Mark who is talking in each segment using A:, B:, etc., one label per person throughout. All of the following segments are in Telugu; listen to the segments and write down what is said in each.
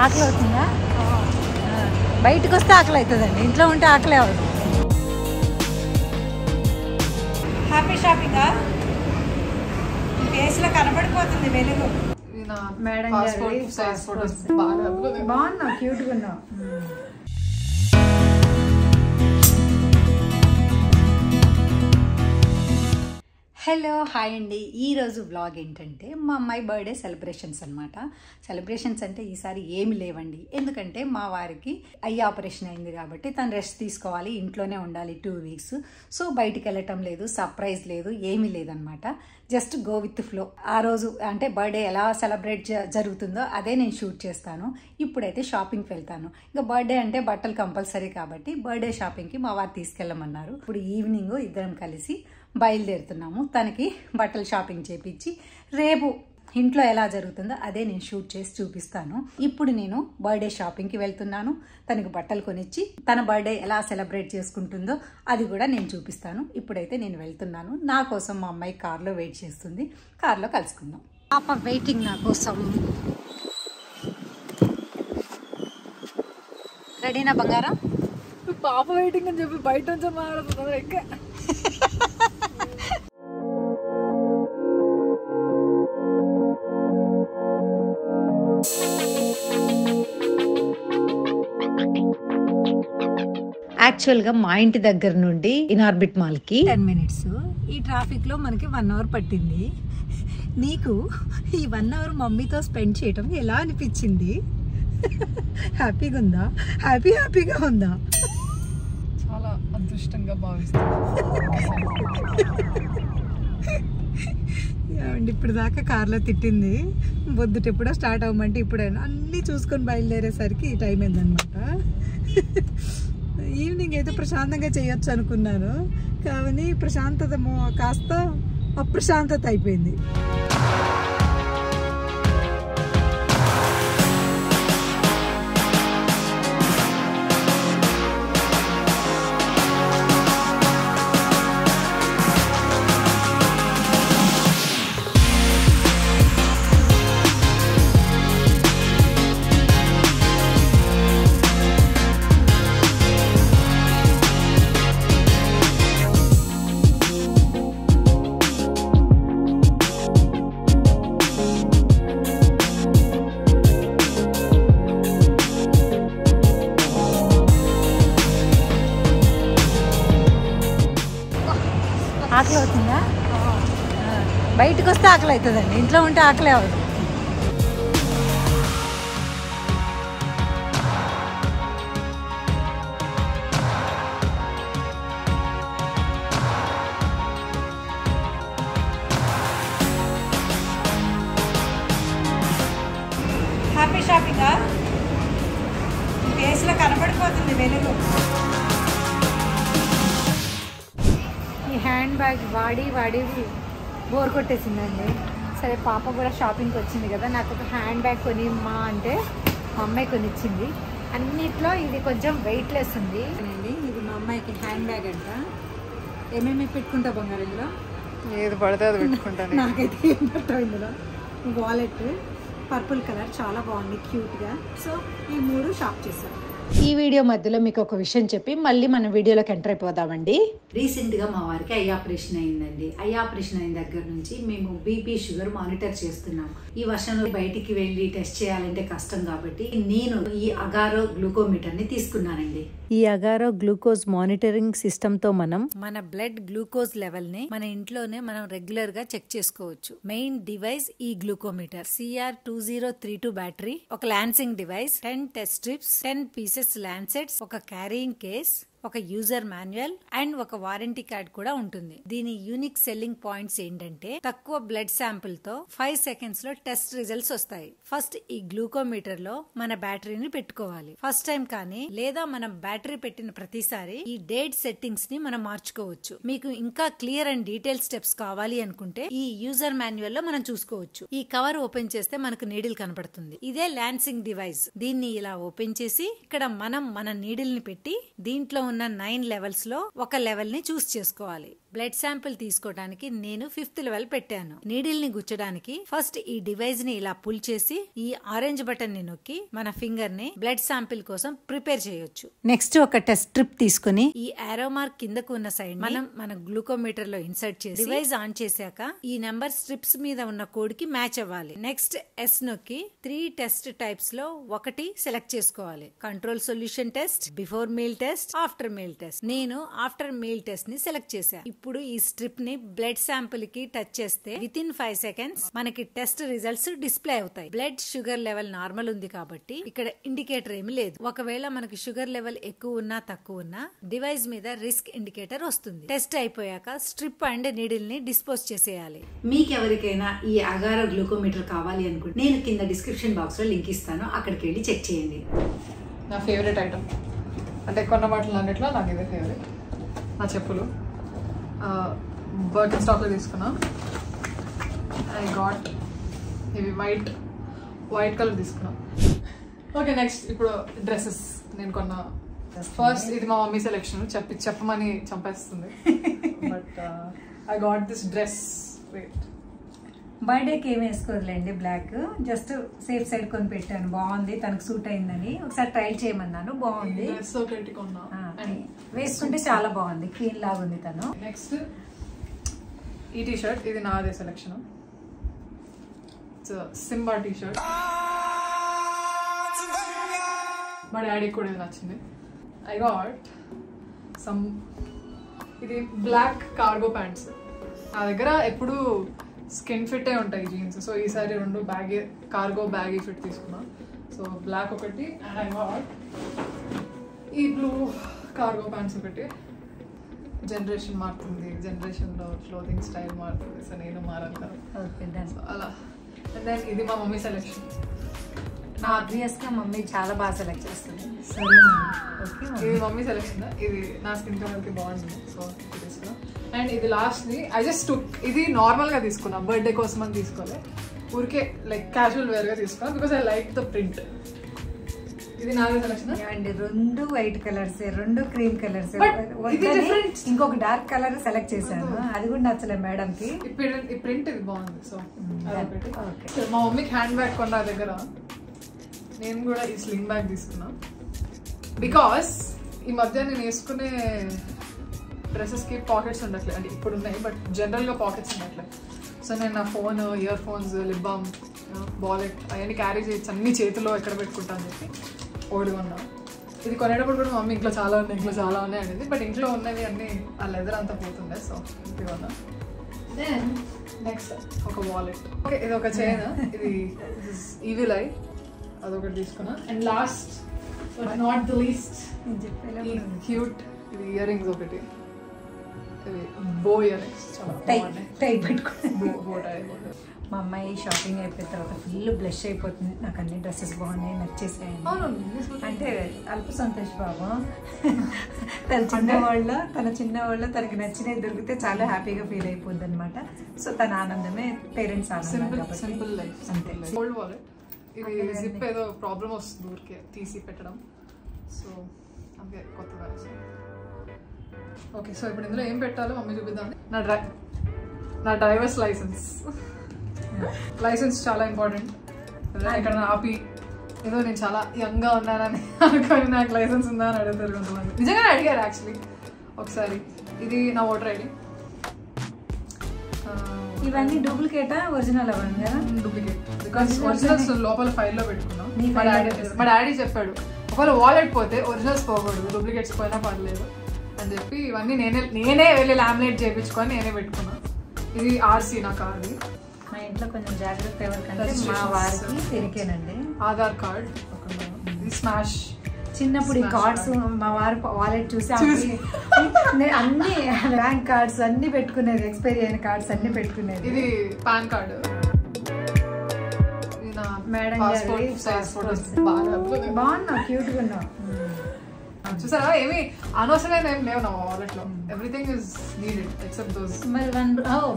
A: ఆకలి అవుతుందా? బయటకు వస్తే ఆకలి అవుతుందండి, ఇంట్లో ఉంటే ఆకలి అవ్వదు. హ్యాపీ షాపింగా ఫేస్లో కనబడిపోతుంది వెలుగు. మేడం బాగున్నావు, క్యూట్గా ఉన్నావు. హలో హాయ్ అండి. ఈరోజు వ్లాగ్ ఏంటంటే మా అమ్మాయి బర్త్డే సెలబ్రేషన్స్ అనమాట. సెలబ్రేషన్స్ అంటే ఈసారి ఏమి లేవండి, ఎందుకంటే మా వారికి ఐ ఆపరేషన్ అయింది కాబట్టి తను రెస్ట్ తీసుకోవాలి, ఇంట్లోనే ఉండాలి 2 వీక్స్. సో బయటికి వెళ్ళటం లేదు, సర్ప్రైజ్ లేదు, ఏమీ లేదనమాట. Just go with flow. ఆ రోజు అంటే బర్త్డే ఎలా సెలబ్రేట్ జరుగుతుందో అదే నేను షూట్ చేస్తాను. ఇప్పుడైతే షాపింగ్కి వెళ్తాను. ఇంకా బర్త్డే అంటే బట్టలు కంపల్సరీ కాబట్టి బర్త్డే షాపింగ్కి మా వారు తీసుకెళ్ళమన్నారు. ఇప్పుడు ఈవినింగ్ ఇద్దరం కలిసి బయలుదేరుతున్నాము. తనకి బట్టలు షాపింగ్ చేపించి రేపు ఇంట్లో ఎలా జరుగుతుందో అదే నేను షూట్ చేసి చూపిస్తాను. ఇప్పుడు నేను బర్త్డే షాపింగ్కి వెళ్తున్నాను. తనకి బట్టలు కొనిచ్చి తన బర్త్డే ఎలా సెలబ్రేట్ చేసుకుంటుందో అది కూడా నేను చూపిస్తాను. ఇప్పుడైతే నేను వెళ్తున్నాను. నా కోసం మా అమ్మాయి కార్లో వెయిట్ చేస్తుంది. కార్లో కలుసుకుందాం. పాప వెయిటింగ్ నా కోసం. రెడీనా బంగారం?
B: పాప వెయిటింగ్ అని చెప్పి బయట నుంచి మాట్లాడుతున్నారు ఇంకా.
A: యాక్చువల్గా మా ఇంటి దగ్గర నుండి ఇన్ఆర్బిట్ మాల్కి 10 minutes. ఈ ట్రాఫిక్లో మనకి 1 hour పట్టింది. నీకు ఈ 1 hour మమ్మీతో స్పెండ్ చేయటం ఎలా అనిపించింది? హ్యాపీగా ఉందా? హ్యాపీగా ఉందా?
B: చాలా అదృష్టంగా భావిస్తాను.
A: ఇప్పుడు దాకా కార్లో తిట్టింది, పొద్దుట ఎప్పుడో స్టార్ట్ అవ్వమంటే ఇప్పుడైనా అన్నీ చూసుకొని బయలుదేరేసరికి ఈ టైం అయిందనమాట. ఈవినింగ్ అయితే ప్రశాంతంగా చేయొచ్చు అనుకున్నాను, కానీ ప్రశాంతత కాస్త అప్రశాంతత అయిపోయింది. ఆకలి అవుతుందా? బయటకు వస్తే ఆకలి అవుతుందండి, ఇంట్లో ఉంటే ఆకలి అవ్వదు. హ్యాపీ షాపింగా ఫేస్లో కనబడిపోతుంది వెలుగు. ఈ హ్యాండ్ బ్యాగ్ వాడి బోర్ కొట్టేసిందండి. సరే పాప కూడా షాపింగ్కి వచ్చింది కదా, నాకు ఒక హ్యాండ్ బ్యాగ్ కొనిమ్మా అంటే మా అమ్మాయి కొనిచ్చింది. అన్నిట్లో ఇది కొంచెం వెయిట్లెస్ ఉంది అండి. ఇది మా అమ్మాయికి హ్యాండ్ బ్యాగ్ అంట. ఏమేమి పెట్టుకుంటా బంగారు ఇందులో?
B: ఏది పడితే అది పెట్టుకుంటాను.
A: నాకైతే ఏం పెట్టావు ఇందులో? వాలెట్ పర్పుల్ కలర్ చాలా బాగుంది, క్యూట్గా. సో ఈ 3 షాప్ చేశాను. ఈ వీడియో మధ్యలో మీకు ఒక విషయం చెప్పి మళ్ళీ మన వీడియోలోకి ఎంటర్ అయిపోదామండి. రీసెంట్గా మా వారికి ఐ ఆపరేషన్ అయిందండి. ఐ ఆపరేషన్ అయిన దగ్గర నుంచి మేము బీపీ షుగర్ మానిటర్ చేస్తున్నాం. ఈ వర్షంలో బయటికి వెళ్ళి టెస్ట్ చేయాలంటే కష్టం కాబట్టి నేను ఈ అగారో గ్లూకోమీటర్ ని తీసుకున్నానండి. ఈ అగారో గ్లూకోజ్ మానిటరింగ్ సిస్టమ్ తో మనం మన బ్లడ్ గ్లూకోజ్ లెవెల్ ని మన ఇంట్లోనే మనం రెగ్యులర్ గా చెక్ చేసుకోవచ్చు. మెయిన్ డివైస్ ఈ గ్లూకోమీటర్. CR2032 బ్యాటరీ, ఒక lancing device, 10 test strips, 10 pieces lancets, ఒక క్యారీయింగ్ కేస్, ఒక యూజర్ మాన్యువల్ అండ్ ఒక వారంటీ కార్డ్ కూడా ఉంటుంది. దీని యూనిక్ సెల్లింగ్ పాయింట్స్ ఏంటంటే తక్కువ బ్లడ్ శాంపుల్ తో 5 seconds లో టెస్ట్ రిజల్ట్స్ వస్తాయి. ఫస్ట్ ఈ గ్లూకోమీటర్ లో మన బ్యాటరీని పెట్టుకోవాలి. ఫస్ట్ టైం కానీ లేదా మనం బ్యాటరీ పెట్టిన ప్రతిసారి ఈ డేట్ సెట్టింగ్స్ ని మనం మార్చుకోవచ్చు. మీకు ఇంకా క్లియర్ అండ్ డీటెయిల్ స్టెప్స్ కావాలి అనుకుంటే ఈ యూజర్ మాన్యువల్ లో మనం చూసుకోవచ్చు. ఈ కవర్ ఓపెన్ చేస్తే మనకు నీడిల్ కనపడుతుంది. ఇదే లాన్సింగ్ డివైస్. దీన్ని ఇలా ఓపెన్ చేసి ఇక్కడ మనం మన నీడిల్ ని పెట్టి దీంట్లో ఉన్న 9 లెవెల్స్ లో ఒక లెవెల్ ని చూస్ చేసుకోవాలి. బ్లడ్ శాంపిల్ తీసుకోవడానికి నేను 5th లెవెల్ పెట్టాను. నీడిల్ ని గుచ్చడానికి ఫస్ట్ ఈ డివైస్ ని ఇలా పుల్ చేసి ఈ ఆరెంజ్ బటన్ ని నొక్కి మన ఫింగర్ ని బ్లడ్ శాంపిల్ కోసం ప్రిపేర్ చేయొచ్చు. నెక్స్ట్ ఒక టెస్ట్ స్ట్రిప్ తీసుకుని ఈ ఆరో మార్క్ కిందకు ఉన్న సైడ్ మనం మన గ్లూకోమీటర్ లో ఇన్సర్ట్ చేసి డివైస్ ఆన్ చేశాక ఈ నెంబర్ స్ట్రిప్స్ మీద ఉన్న కోడ్ కి మ్యాచ్ అవ్వాలి. నెక్స్ట్ ఎస్ నొక్కి 3 టెస్ట్ టైప్స్ లో ఒకటి సెలెక్ట్ చేసుకోవాలి. Control solution test, before meal test, after meal test. నేను ఆఫ్టర్ మీల్ టెస్ట్ ని సెలెక్ట్ చేశాను. ఇప్పుడు ఈ స్ట్రిప్ ని బ్లడ్ శాంపిల్ కి టచ్ చేస్తే విత్ ఇన్ 5 seconds మనకి టెస్ట్ రిజల్ట్స్ డిస్ప్లే అవుతాయి. బ్లడ్ షుగర్ లెవెల్ నార్మల్ ఉంది కాబట్టి ఇక్కడ ఇండికేటర్ ఏమి లేదు. ఒకవేళ మనకి షుగర్ లెవెల్ ఎక్కువ ఉన్నా తక్కువ ఉన్నా డివైస్ మీద రిస్క్ ఇండికేటర్ వస్తుంది. టెస్ట్ అయిపోయాక స్ట్రిప్ అండ్ నీడిల్ ని డిస్పోజ్ చేసేయాలి. మీకు ఎవరికైనా ఈ అగారో గ్లూకోమీటర్ కావాలి అనుకుంటే నేను కింద డిస్క్రిప్షన్ బాక్స్ లో లింక్ ఇస్తాను, అక్కడికి వెళ్ళి చెక్ చేయండి.
B: నా ఫేవరెట్ ఐటమ్ అంటే కొన్న వాటిలో అన్నిట్లో నాకు ఇదే ఫేవరెట్. నా చెప్పులు బర్గన్ స్టాక్లో తీసుకున్నా. ఐ గాట్ ఇవి వైట్ కలర్ తీసుకున్నా. ఓకే, నెక్స్ట్ ఇప్పుడు డ్రెస్సెస్ నేను కొన్న. ఫస్ట్ ఇది మా మమ్మీ సెలెక్షన్, చెప్పమని చంపేస్తుంది. But I got this dress. Wait,
A: బర్త్డేకి ఏమి వేసుకోదులేండి, బ్లాక్ జస్ట్ సేఫ్ సైడ్ కొని పెట్టాను. బాగుంది, తనకు సూట్ అయిందని ఒకసారి ట్రైల్ చేయమన్నాను. బాగుంది,
B: డ్రెస్ ఒకటి కొన్నా,
A: వేసుకుంటే చాలా బాగుంది, క్లీన్ లాగా ఉంది తను.
B: నెక్స్ట్ ఈ టీ షర్ట్, ఇది నాదే సెలెక్షన్. సింబా టీ షర్ట్, మా డాడీకి కూడా ఇది నచ్చింది. ఐ గాట్ సమ్ ఇది బ్లాక్ కార్గో ప్యాంట్స్. నా దగ్గర ఎప్పుడు స్కిన్ ఫిట్టే ఉంటాయి జీన్స్, సో ఈసారి 2 బ్యాగీ కార్గో బ్యాగీ ఫిట్ తీసుకున్నా. సో బ్లాక్ ఒకటి, అండ్ ఐ గాట్ ఈ బ్లూ కార్గో ప్యాంట్స్ ఒకటి. జనరేషన్ మారుతుంది, జనరేషన్లో క్లోతింగ్ స్టైల్ మారుతుంది, సో నేను మారాలి కదా, సో అలా. అండ్ దెన్ ఇది మా మమ్మీ సెలెక్షన్.
A: ఆబ్వియస్గా మమ్మీ చాలా బాగా సెలెక్ట్ చేస్తుంది.
B: ఇది మమ్మీ సెలెక్షన్, ఇది నా స్కిన్ కలర్కి బాగుంటుంది, సో ఇది తీసుకున్నా. అండ్ ఇది లాస్ట్ది ఐ జస్ట్ టుక్. ఇది నార్మల్గా తీసుకున్నా, బర్త్డే కోసం అని తీసుకోలే, ఊరికే లైక్ క్యాజువల్ వేర్గా తీసుకున్నా because I like the print. ఇది నాదే సెలెక్షన్.
A: అండి 2 వైట్ కలర్స్, 2 క్రీమ్ కలర్స్, ఇంకొక డార్క్ కలర్ సెలెక్ట్ చేశాను, అది కూడా నచ్చలేదు మేడం కి.
B: ఈ ప్రింట్ ఇది బాగుంది, సో మా మమ్మీకి హ్యాండ్ బ్యాగ్ కొన్న దగ్గర నేను కూడా ఈ స్లింగ్ బ్యాగ్ తీసుకున్నా. బికాస్ ఈ మధ్య నేను వేసుకునే డ్రెస్సెస్కి పాకెట్స్ ఉండట్లేదు, అంటే ఇప్పుడు ఉన్నాయి బట్ జనరల్గా పాకెట్స్ ఉండట్లేదు. సో నేను నా phone, ear phones, lip balm, wallet అవన్నీ క్యారీ చేయొచ్చు, అన్ని చేతిలో ఎక్కడ పెట్టుకుంటాను అని చెప్పి ఓడి కొన్నా. ఇది కొనేటప్పుడు కూడా మమ్మీ ఇంట్లో చాలా ఉన్నాయి అనేది, బట్ ఇంట్లో ఉన్నవి అన్నీ ఆ లెదర్ అంతా పోతుండే, సో ఇది కొన్నా. దెన్ నెక్స్ట్ ఒక వాలెట్. ఓకే, ఇది ఒక చైన్, ఇది ఈవిల్ ఐ, అదొకటి తీసుకున్నా. And last but not the least cute ఇది ఇయర్ రింగ్స్ ఒకటి. ఇది బో ఇయర్ రింగ్స్, చాలా
A: మా అమ్మాయి షాపింగ్ అయిపోయిన తర్వాత ఫుల్ బ్లష్ అయిపోతుంది. నాకు అన్ని డ్రెస్సెస్ బాగున్నాయి, నచ్చేసాయండి. అంటే అల్ప సంతోష్ బాబు తన చిన్నవాళ్ళ తనకి నచ్చినవి దొరికితే చాలా హ్యాపీగా ఫీల్ అయిపోద్ది అనమాట. సో తన ఆనందమే పేరెంట్స్ ఆనందం.
B: సింపుల్ లైఫ్ అంతే. ఓల్డ్ వాలెట్, ఇది జిప్ ఏదో ప్రాబ్లం వస్తుంది ఊరికే తీసి పెట్టడం, సో అందుకే కొత్తగా. ఓకే, సో ఇప్పుడు ఇందులో ఏం పెట్టాలో మమ్మీ చూపిద్దాం. నా డ్రైవర్స్ లైసెన్స్ చాలా ఇంపార్టెంట్. ఇక్కడ ఆపి ఏదో నేను చాలా యంగ్గా ఉన్నానని అనుకొని నాకు లైసెన్స్ ఉందా అని అడుగుతారు కొంతమంది. నిజంగానే అడిగారు యాక్చువల్లీ ఒకసారి. ఇది నా ఓటర్ ఐడి.
A: ఇవన్నీ డూప్లికేటా ఒరిజినల్ అవ్వండి కదా?
B: డూప్లికేట్, బికాస్ ఒరిజినల్స్ లోపల ఫైల్లో పెట్టుకున్నాం. మా డాడీ చెప్పాడు ఒకవేళ వాలెట్ పోతే ఒరిజినల్స్ పోకూడదు, డూప్లికేట్స్ పోయినా పర్లేదు అని చెప్పి ఇవన్నీ నేనే వెళ్ళి లామినేట్ చేయించుకొని నేనే పెట్టుకున్నా. ఇది ఆర్సీ నా కార్డు.
A: మా ఇంట్లో కొంచెం జాగ్రత్త ఎవరికంటే మా వారికి తిరిగేనండి.
B: ఆధార్ కార్డ్, ఇది స్మాష్.
A: చిన్నప్పుడు ఈ కార్డ్స్ మా వారి వాలెట్ చూసి అన్ని బ్యాంక్ కార్డ్స్ అన్ని పెట్టుకునేది, ఎక్స్పైరీ అయిన కార్డ్స్ అన్ని పెట్టుకునేది.
B: ఇది పాన్ కార్డు.
A: మేడం బాగున్నా, క్యూట్ గా ఉన్నావు.
B: చూసారా, ఏమి అనవసరమైన ఏం లేవు నా వాలెట్ లో. Everything is needed except those.
A: మరి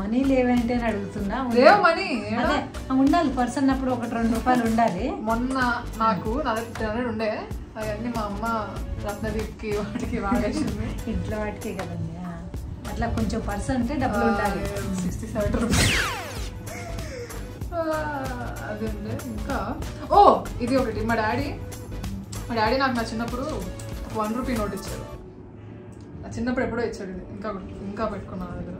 A: మనీ లేవంటే అడుగుతున్నా.
B: లేవు మనీ,
A: ఉండాలి పర్సన్ అప్పుడు 1-2 రూపాయలు ఉండాలి.
B: మొన్న నాకు 300 ఉండే, అవన్నీ మా అమ్మ రత్నదీప్కి వాటికి వాడేసింది.
A: ఇంట్లో వాటికే కదండి. అట్లా కొంచెం పర్స్ అంటే డబ్బులు ఉండాలి.
B: 67 రూపీస్. అది ఉంది. ఇంకా ఇది ఒకటి, మా డాడీ నాకు నా చిన్నప్పుడు 1 రూపీ నోట్ ఇచ్చారు. నా చిన్నప్పుడు ఎప్పుడో ఇచ్చాడు. ఇది ఇంకా పెట్టుకున్నాను నా దగ్గర.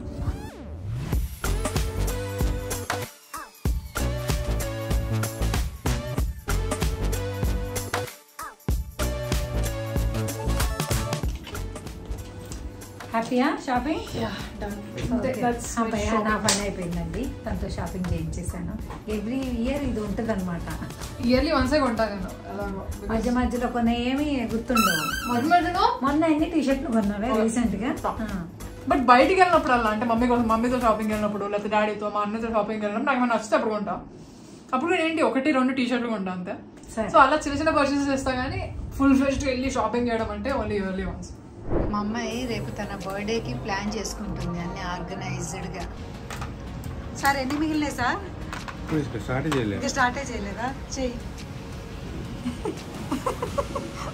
A: హ్యాపీయా షాపింగ్?
B: నా
A: పని అయిపోయిందండి. తనతో షాపింగ్ చేయించేసాను. ఎవ్రీ ఇయర్ ఇది ఉంటుంది అనమాట.
B: ఇయర్లీ వన్సే కొంటా నేను.
A: మధ్య మధ్యలో కొన్ని ఏమి గుర్తుండవు. మొన్న ఎన్ని టీషర్ట్లు కొన్నావే రీసెంట్ గా?
B: బట్ బయటికి వెళ్ళినప్పుడు అలా అంటే మమ్మీతో షాపింగ్ వెళ్ళినప్పుడు, లేకపోతే డాడీతో మా అన్నతో షాపింగ్ వెళ్ళినప్పుడు నాకు ఏమైనా నచ్చితే అప్పుడు కొంటా. అప్పుడు నేను ఏంటి 1-2 టీషర్ట్లు కొంటా అంతే. సో అలా చిన్న చిన్న పర్చేసెస్ చేస్తా, కానీ ఫుల్ ఫ్లెడ్జ్డ్ వెళ్ళి షాపింగ్ చేయడం అంటే ఓన్లీ ఇయర్లీ వన్స్.
A: మా అమ్మాయి రేపు తన బర్త్డేకి ప్లాన్ చేసుకుంటుంది అన్ని ఆర్గనైజ్డ్గా. సార్ ఎన్ని మిగిలినాయి సార్? స్టార్టే చేయలేదా? చెయ్యి.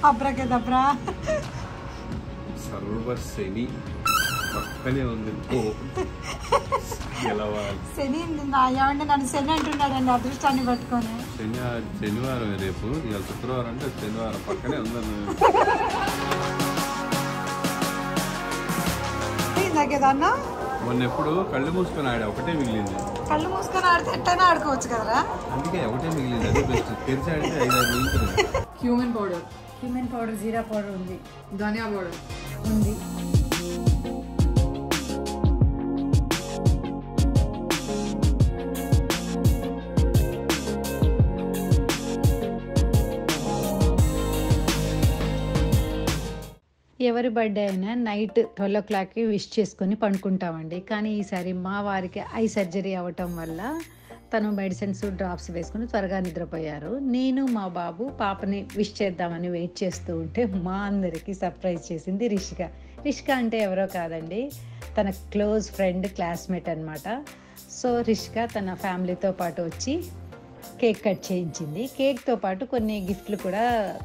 A: అబ్రాకే దబ్రా.
C: సర్వర్ శని పక్కనే ఉంది.
A: శని ఏమంటే నన్ను శని అంటున్నాడండి అదృష్టాన్ని పట్టుకొని.
C: శనివారం రేపు, ఇవాళ శుక్రవారం అంటే శనివారం పక్కనే ఉందని.
A: నాకేదన్నా
C: మొన్న ఎప్పుడు కళ్ళు మూసుకొని ఆడా ఒకటే మిగిలింది.
A: కళ్ళు మూసుకొని ఆడితే ఎట్టైనా ఆడుకోవచ్చు కదరా.
C: అందుకే ఒకటే మిగిలింది. అదే బెస్ట్. తెరిచి ఆడితే 5-6 మిగులుతుంది.
B: హ్యూమన్ పౌడర్,
A: జీరా పౌడర్ ఉంది,
B: ధనియా పౌడర్
A: ఉంది. ఎవరి బర్త్డే అయినా నైట్ 12 o'clockకి విష్ చేసుకొని పండుకుంటామండి. కానీ ఈసారి మా వారికి ఐ సర్జరీ అవ్వటం వల్ల తను మెడిసిన్స్ డ్రాప్స్ వేసుకుని త్వరగా నిద్రపోయారు. నేను మా బాబు పాపని విష్ చేద్దామని వెయిట్ చేస్తూ ఉంటే మా అందరికీ సర్ప్రైజ్ చేసింది రిషిక. రిషిక అంటే ఎవరో కాదండి, తన క్లోజ్ ఫ్రెండ్, క్లాస్మేట్ అనమాట. సో రిషిక తన ఫ్యామిలీతో పాటు వచ్చి కేక్ కట్ చేయించింది. కేక్తో పాటు కొన్ని గిఫ్ట్లు కూడా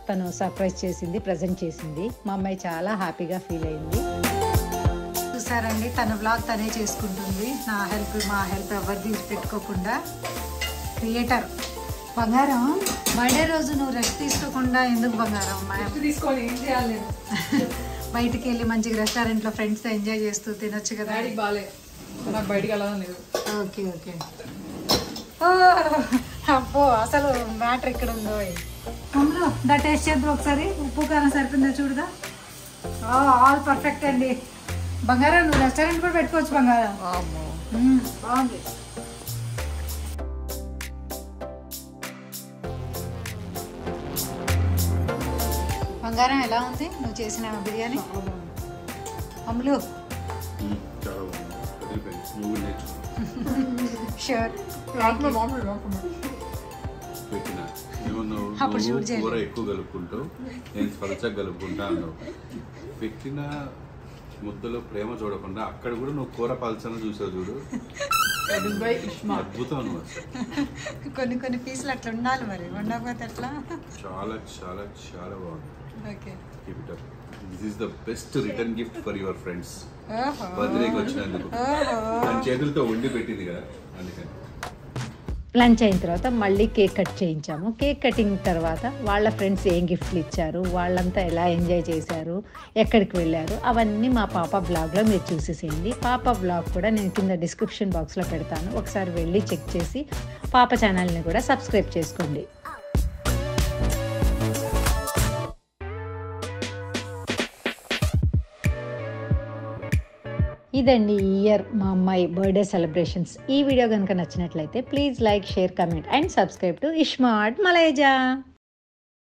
A: తను సర్ప్రైజ్ చేసింది, ప్రజెంట్ చేసింది. మా అమ్మాయి చాలా హ్యాపీగా ఫీల్ అయింది. చూసారండి, తన వ్లాగ్ తనే చేసుకుంటుంది. మా హెల్ప్ ఎవరిది పెట్టుకోకుండా. క్రియేటర్ బంగారం, బర్త్డే రోజు నువ్వు రెస్ట్ తీసుకోకుండా ఎందుకు బంగారం?
B: తీసుకొని ఏం చేయాలి?
A: బయటికి వెళ్ళి మంచిగా రెస్టారెంట్లో ఫ్రెండ్స్తో ఎంజాయ్ చేస్తూ తినొచ్చు కదా.
B: డాడీకి బాగాలేదు, నాకు బయటికి వెళ్ళాలని లేదు.
A: ఓకే. అబ్బో అసలు మ్యాటర్ ఎక్కడ ఉందో. అందులో టేస్ట్ చేద్దాం ఒకసారి. ఉప్పు కారం సరిపోయిందో చూడదా. ఆల్ పర్ఫెక్ట్ అండి. బంగారం నువ్వు రెస్టారెంట్ కూడా పెట్టుకోవచ్చు బంగారం. బాగుంది. బంగారం ఎలా ఉంది నువ్వు చేసిన బిర్యానీ? అమ్ములు షూర్.
C: కూర ఎక్కువ కలుపుకుంటూ నేను స్పర్శగా కలుపుకుంటా అన్నావు. పెట్టిన ముద్దలో ప్రేమ చూడకుండా అక్కడ కూడా నువ్వు కూర పల్చన చూసావు చూడు. అద్భుతం అన్నమాట.
A: కొన్ని పీసులు అట్లా ఉండాలి, మరి ఉండకపోతే అట్లా.
C: చాలా చాలా చాలా బాగుంది.
A: Okay,
C: keep it up. This is the best return gift for your friends. బర్త్డేకి వచ్చినందుకు మన చేతులతో వండి పెట్టింది కదా, అందుకని.
A: లంచ్ అయిన తర్వాత మళ్ళీ కేక్ కట్ చేయించాము. కేక్ కటింగ్ తర్వాత వాళ్ళ ఫ్రెండ్స్ ఏం గిఫ్ట్లు ఇచ్చారు, వాళ్ళంతా ఎలా ఎంజాయ్ చేశారు, ఎక్కడికి వెళ్ళారు, అవన్నీ మా పాప బ్లాగ్లో మీరు చూసేసేయండి. పాప బ్లాగ్ కూడా నేను కింద డిస్క్రిప్షన్ బాక్స్లో పెడతాను. ఒకసారి వెళ్ళి చెక్ చేసి పాప ఛానల్ని కూడా సబ్స్క్రైబ్ చేసుకోండి. ఇదండి ఈ ఇయర్ మా అమ్మాయి బర్త్డే సెలబ్రేషన్స్. ఈ వీడియో కనుక నచ్చినట్లయితే please like, share, comment and subscribe to iSmart మలైజా.